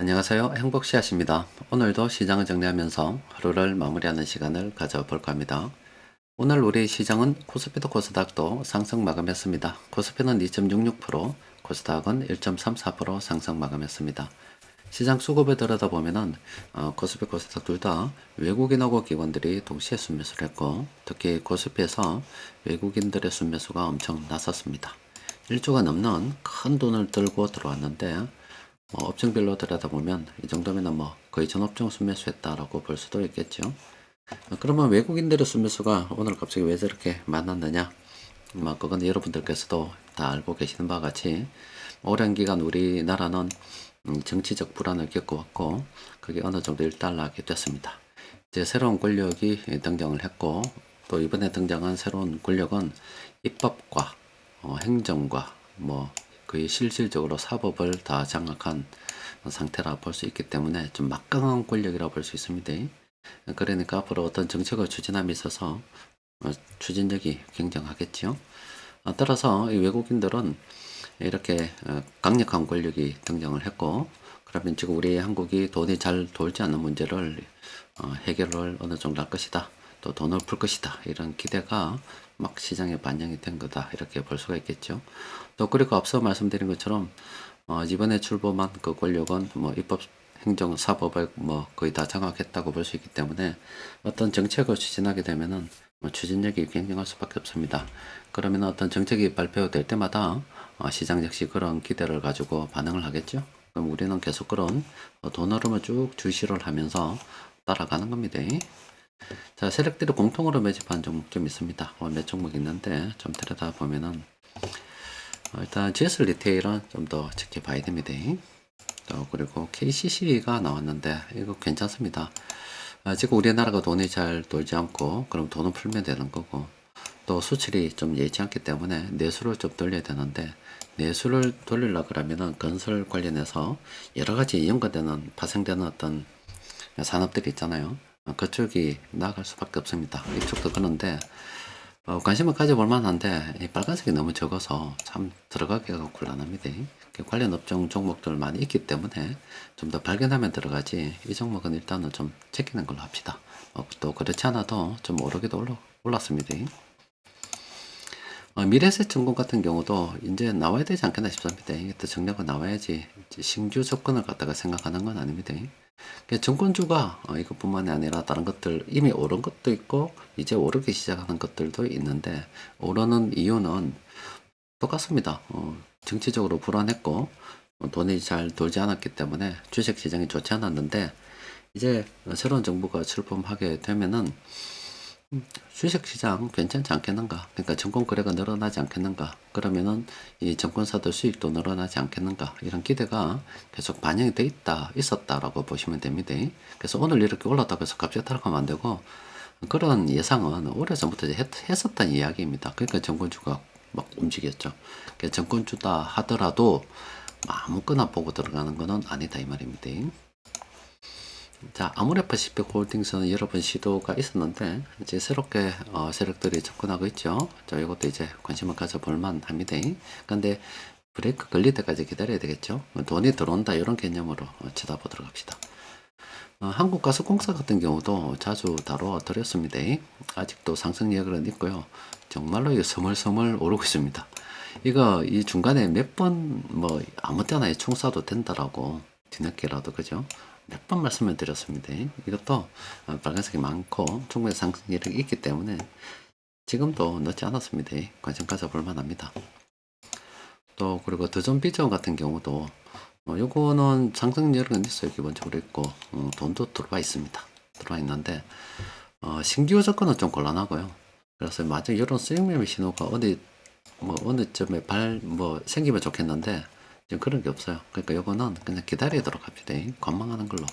안녕하세요. 행복씨앗입니다. 오늘도 시장을 정리하면서 하루를 마무리하는 시간을 가져볼까 합니다. 오늘 우리 시장은 코스피도 코스닥도 상승 마감했습니다. 코스피는 2.66%, 코스닥은 1.34% 상승 마감했습니다. 시장 수급을 들여다보면은 코스피, 코스닥 둘 다 외국인하고 기관들이 동시에 순매수를 했고, 특히 코스피에서 외국인들의 순매수가 엄청 났었습니다. 1조가 넘는 큰 돈을 들고 들어왔는데, 업종별로 들여다보면 이 정도면 거의 전 업종 순매수했다라고 볼 수도 있겠죠. 그러면 외국인들의 순매수가 오늘 갑자기 왜 저렇게 많았느냐? 그건 여러분들께서도 다 알고 계시는 바와 같이 오랜 기간 우리나라는 정치적 불안을 겪어왔고, 그게 어느 정도 일단락이 됐습니다. 이제 새로운 권력이 등장을 했고, 또 이번에 등장한 새로운 권력은 입법과 행정과 거의 실질적으로 사법을 다 장악한 상태라 볼 수 있기 때문에 좀 막강한 권력이라 볼 수 있습니다. 그러니까 앞으로 어떤 정책을 추진함에 있어서 추진력이 굉장하겠죠. 따라서 이 외국인들은 이렇게 강력한 권력이 등장을 했고, 그러면 지금 우리 한국이 돈이 잘 돌지 않는 문제를 해결을 어느 정도 할 것이다, 또 돈을 풀 것이다, 이런 기대가 막 시장에 반영이 된 거다, 이렇게 볼 수가 있겠죠. 또 그리고 앞서 말씀드린 것처럼 이번에 출범한 그 권력은 입법, 행정, 사법을 거의 다 장악했다고 볼 수 있기 때문에 어떤 정책을 추진하게 되면은 추진력이 굉장할 수밖에 없습니다. 그러면 어떤 정책이 발표될 때마다 시장 역시 그런 기대를 가지고 반응을 하겠죠. 그럼 우리는 계속 그런 돈 흐름을 쭉 주시를 하면서 따라가는 겁니다. 자, 세력들이 공통으로 매집한 종목 좀 있습니다. 몇 종목 있는데 좀 들여다보면은 일단 GS 리테일은 좀 더 지켜봐야 됩니다. 또 그리고 KCC가 나왔는데 이거 괜찮습니다. 지금 우리나라가 돈이 잘 돌지 않고, 그럼 돈은 풀면 되는 거고, 또 수출이 좀 예지 않기 때문에 내수를 좀 돌려야 되는데, 내수를 돌리려 그러면은 건설 관련해서 여러 가지 연관되는 파생되는 어떤 산업들이 있잖아요. 그쪽이 나아갈 수밖에 없습니다. 이쪽도 그런데 관심을 가져볼 만한데 이 빨간색이 너무 적어서 참 들어가기가 곤란합니다. 관련 업종 종목들 많이 있기 때문에 좀 더 발견하면 들어가지, 이 종목은 일단은 좀 제끼는 걸로 합시다. 또 그렇지 않아도 좀 오르기도 올랐습니다. 미래에셋증권 같은 경우도 이제 나와야 되지 않겠나 싶습니다. 이게 또 정리가 나와야지 신규 접근을 갖다가 생각하는 건 아닙니다. 증권주가 이것뿐만이 아니라 다른 것들 이미 오른 것도 있고 이제 오르기 시작하는 것들도 있는데, 오르는 이유는 똑같습니다. 정치적으로 불안했고 돈이 잘 돌지 않았기 때문에 주식시장이 좋지 않았는데, 이제 새로운 정부가 출범하게 되면은 주식시장 괜찮지 않겠는가? 그러니까 증권 거래가 늘어나지 않겠는가? 그러면은 이 증권사들 수익도 늘어나지 않겠는가? 이런 기대가 계속 반영이 돼 있었다라고 보시면 됩니다. 그래서 오늘 이렇게 올랐다고 해서 갑자기 따라가면 안 되고, 그런 예상은 오래전부터 했었던 이야기입니다. 그러니까 증권주가 막 움직였죠. 그러니까 증권주다 하더라도 아무거나 보고 들어가는 거는 아니다, 이 말입니다. 자, 아모레퍼시픽 홀딩스는 여러 번 시도가 있었는데 이제 새롭게 세력들이 접근하고 있죠. 자, 이것도 이제 관심을 가져볼 만합니다. 근데 브레이크 걸릴 때까지 기다려야 되겠죠. 돈이 들어온다, 이런 개념으로 쳐다보도록 합시다. 한국가스공사 같은 경우도 자주 다뤄드렸습니다. 아직도 상승 여력은 있고요. 정말로 이거 서물서물 오르고 있습니다. 이거 이 중간에 몇 번 아무 때나 총 쏴도 된다라고 뒤늦게라도, 그죠? 몇 번 말씀을 드렸습니다. 이것도 빨간색이 많고 충분히 상승 여력이 있기 때문에 지금도 늦지 않았습니다. 관심 가져볼 만합니다. 또 그리고 더존비전 같은 경우도 요거는 상승 여력은 있어요. 기본적으로 있고 돈도 들어와 있습니다. 들어와 있는데 신규 접근은 좀 곤란하고요. 그래서 마저 이런 수익매매 신호가 어느 점에 생기면 좋겠는데 지금 그런 게 없어요. 그러니까 요거는 그냥 기다리도록 합시다. 관망하는 걸로.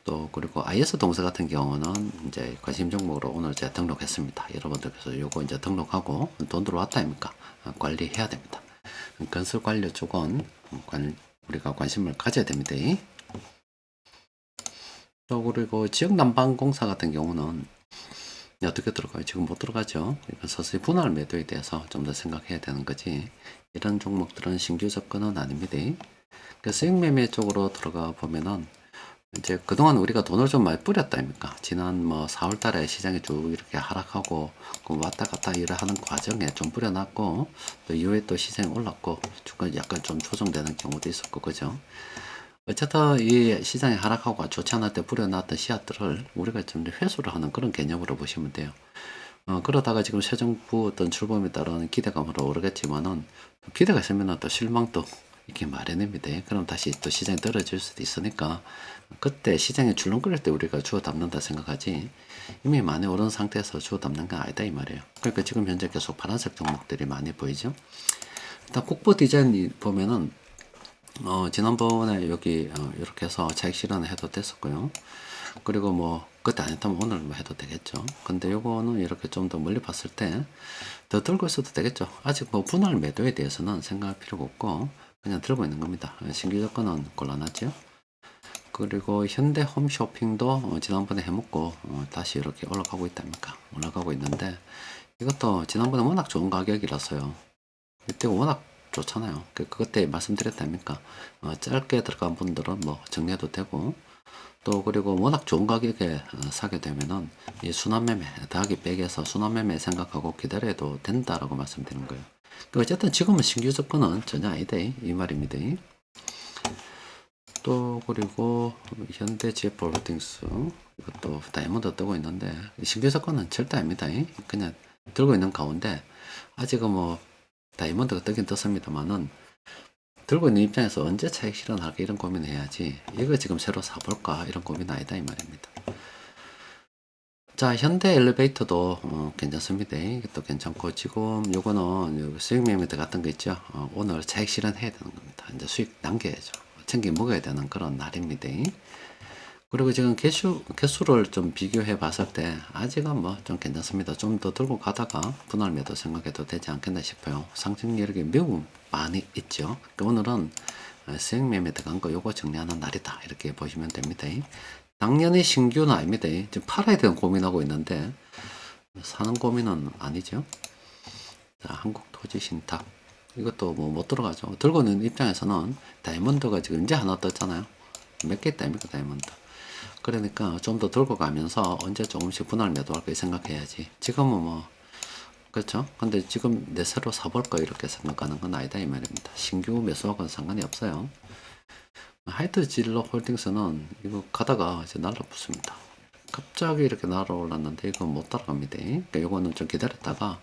또 그리고 IS 동사 같은 경우는 이제 관심 종목으로 오늘 제가 등록했습니다. 여러분들께서 요거 이제 등록하고 돈 들어왔다 아닙니까? 관리해야 됩니다. 건설 관료 쪽은 우리가 관심을 가져야 됩니다. 또 그리고 지역난방공사 같은 경우는 어떻게 들어가요? 지금 못 들어가죠. 그러니까 서서히 분할 매도에 대해서 좀 더 생각해야 되는 거지, 이런 종목들은 신규 접근은 아닙니다. 그 수익 매매 쪽으로 들어가 보면은 이제 그동안 우리가 돈을 좀 많이 뿌렸다 아닙니까? 지난 뭐 4월 달에 시장이 쭉 이렇게 하락하고 그 왔다 갔다 일을 하는 과정에 좀 뿌려놨고 또 이후에 또 시장이 올랐고 주가 약간 좀 조정되는 경우도 있었고 그죠? 어쨌든 이 시장이 하락하고 좋지 않을 때 뿌려놨던 씨앗들을 우리가 좀 회수를 하는 그런 개념으로 보시면 돼요. 그러다가 지금 새 정부 어떤 출범에 따른 기대감으로 오르겠지만은 기대가 있으면 또 실망도 이렇게 마련입니다. 그럼 다시 또 시장이 떨어질 수도 있으니까 그때 시장이 출렁거릴 때 우리가 주워 담는다 생각하지 이미 많이 오른 상태에서 주워 담는 건 아니다 이 말이에요. 그러니까 지금 현재 계속 파란색 종목들이 많이 보이죠. 일단 국보 디자인 보면은 지난번에 여기 이렇게 해서 차익 실현을 해도 됐었고요. 그리고 뭐 그때 안 했다면 오늘 뭐 해도 되겠죠. 근데 요거는 이렇게 좀 더 멀리 봤을 때 더 들고 있어도 되겠죠. 아직 뭐 분할 매도에 대해서는 생각할 필요가 없고 그냥 들고 있는 겁니다. 신규 조건은 곤란하죠. 그리고 현대 홈쇼핑도 지난번에 해먹고 다시 이렇게 올라가고 있답니까? 올라가고 있는데 이것도 지난번에 워낙 좋은 가격이라서요. 이때가 워낙 좋잖아요. 그때 말씀드렸답니까? 짧게 들어간 분들은 뭐 정리해도 되고 또 그리고 워낙 좋은 가격에 사게 되면은 이 순환매매 더하기 빼기해서 순환매매 생각하고 기다려도 된다라고 말씀드리는 거예요. 어쨌든 지금은 신규 접근은 전혀 아니다 이 말입니다. 또 그리고 현대GF홀딩스 이것도 다이아몬드 뜨고 있는데 신규 접근은 절대 아닙니다. 그냥 들고 있는 가운데 아직은 뭐 다이아몬드가 뜨긴 떴습니다만은 들고 있는 입장에서 언제 차익 실현할까 이런 고민을 해야지 이거 지금 새로 사볼까 이런 고민 아니다 이 말입니다. 자 현대 엘리베이터도 괜찮습니다. 이것도 괜찮고 지금 요거는 수익 매매 같은 거 있죠. 오늘 차익 실현해야 되는 겁니다. 이제 수익 남겨야죠. 챙겨 먹어야 되는 그런 날입니다. 그리고 지금 개수를 좀 비교해 봤을 때 아직은 뭐 좀 괜찮습니다. 좀 더 들고 가다가 분할 매도 생각해도 되지 않겠나 싶어요. 상승력이 매우 많이 있죠. 그러니까 오늘은 수익 매매 들어간 거 요거 정리하는 날이다 이렇게 보시면 됩니다. 당연히 신규는 아닙니다. 지금 팔아야 되는 고민하고 있는데 사는 고민은 아니죠. 자, 한국토지신탁 이것도 뭐 못 들어가죠. 들고 있는 입장에서는 다이아몬드가 지금 이제 하나 떴잖아요. 몇 개 있다니까 다이아몬드. 그러니까 좀 더 들고 가면서 언제 조금씩 분할 매도할까 생각해야지. 지금은 뭐 그렇죠. 근데 지금 내 새로 사볼까 이렇게 생각하는 건 아니다 이 말입니다. 신규 매수하고는 상관이 없어요. 하이트 진로 홀딩스는 이거 가다가 이제 날라붙습니다. 갑자기 이렇게 날아올랐는데 이건 못 따라갑니다. 그러니까 이거는 좀 기다렸다가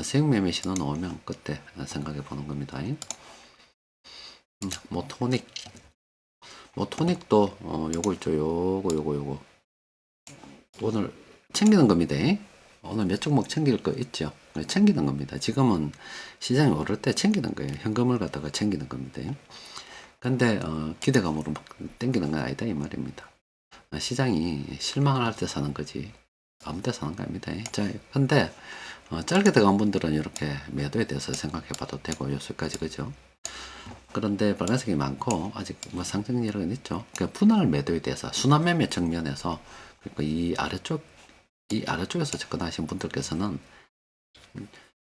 수익 매매 신호 나오면 그때 생각해 보는 겁니다. 모토닉 모토닉도 요거 있죠. 요거 오늘 챙기는 겁니다. 오늘 몇 종목 챙길 거 있죠. 챙기는 겁니다. 지금은 시장이 오를 때 챙기는 거예요. 현금을 갖다가 챙기는 겁니다. 근데 기대감으로 막 땡기는 건 아니다 이 말입니다. 시장이 실망을 할 때 사는 거지 아무 때 사는 거 아닙니다. 자, 근데 짧게 들어간 분들은 이렇게 매도에 대해서 생각해 봐도 되고 요소까지 그죠. 그런데 빨간색이 많고 아직 뭐 상승력은 있죠. 그러니까 분할 매도에 대해서 순환매매 측면에서 그러니까 이 아래쪽에서 접근하신 분들께서는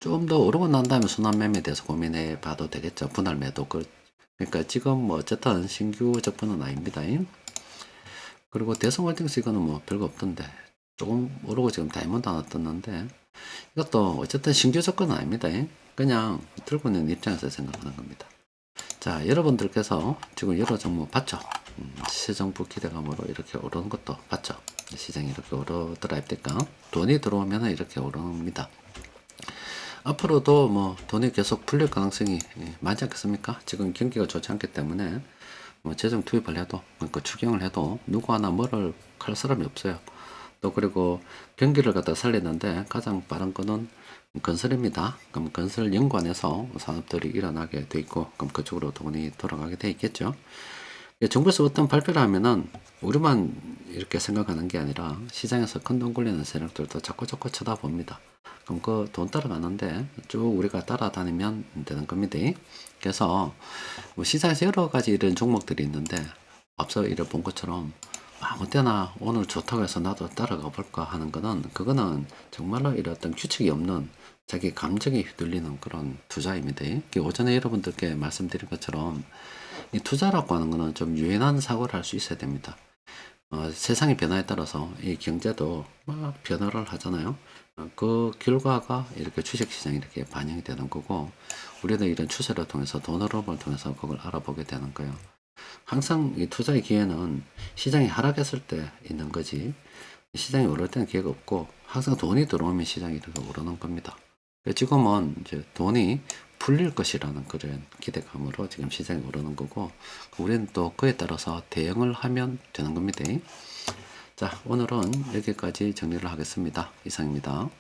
좀 더 오르고 난 다음에 순환매매에 대해서 고민해 봐도 되겠죠. 분할 매도 그러니까 지금 뭐 어쨌든 신규 접근은 아닙니다. 그리고 대성홀딩스 이거는 뭐 별거 없던데 조금 오르고 지금 다이아몬드 하나 떴는데 이것도 어쨌든 신규 접근은 아닙니다. 그냥 들고 있는 입장에서 생각하는 겁니다. 자, 여러분들께서 지금 여러 종목 봤죠? 새 정부 기대감으로 이렇게 오르는 것도 봤죠? 시장이 이렇게 오르더라 합니까? 돈이 들어오면 이렇게 오릅니다. 앞으로도 뭐 돈이 계속 풀릴 가능성이 많지 않겠습니까? 지금 경기가 좋지 않기 때문에 뭐 재정 투입을 해도 그러니까 추경을 해도 누구 하나 뭐를 할 사람이 없어요. 또 그리고 경기를 갖다 살리는데 가장 빠른 거는 건설입니다. 그럼 건설 연관해서 산업들이 일어나게 돼 있고 그럼 그쪽으로 돈이 돌아가게 돼 있겠죠. 정부에서 어떤 발표를 하면은 우리만 이렇게 생각하는 게 아니라 시장에서 큰 돈 굴리는 세력들도 자꾸 쳐다봅니다. 그럼 그 돈 따라가는데 쭉 우리가 따라다니면 되는 겁니다. 그래서 뭐 시장에서 여러 가지 이런 종목들이 있는데 앞서 이래 본 것처럼 아무 때나 오늘 좋다고 해서 나도 따라가 볼까 하는 거는 그거는 정말로 이런 어떤 규칙이 없는 자기 감정이 휘둘리는 그런 투자입니다. 오전에 여러분들께 말씀드린 것처럼 이 투자라고 하는 거는 좀 유연한 사고를 할 수 있어야 됩니다. 세상의 변화에 따라서 이 경제도 막 변화를 하잖아요. 그 결과가 이렇게 주식시장에 이렇게 반영이 되는 거고, 우리도 이런 추세를 통해서 돈 흐름을 통해서 그걸 알아보게 되는 거예요. 항상 이 투자의 기회는 시장이 하락했을 때 있는 거지, 시장이 오를 때는 기회가 없고, 항상 돈이 들어오면 시장이 이렇게 오르는 겁니다. 지금은 이제 돈이 풀릴 것이라는 그런 기대감으로 지금 시장이 오르는 거고, 우리는 또 그에 따라서 대응을 하면 되는 겁니다. 자, 오늘은 여기까지 정리를 하겠습니다. 이상입니다.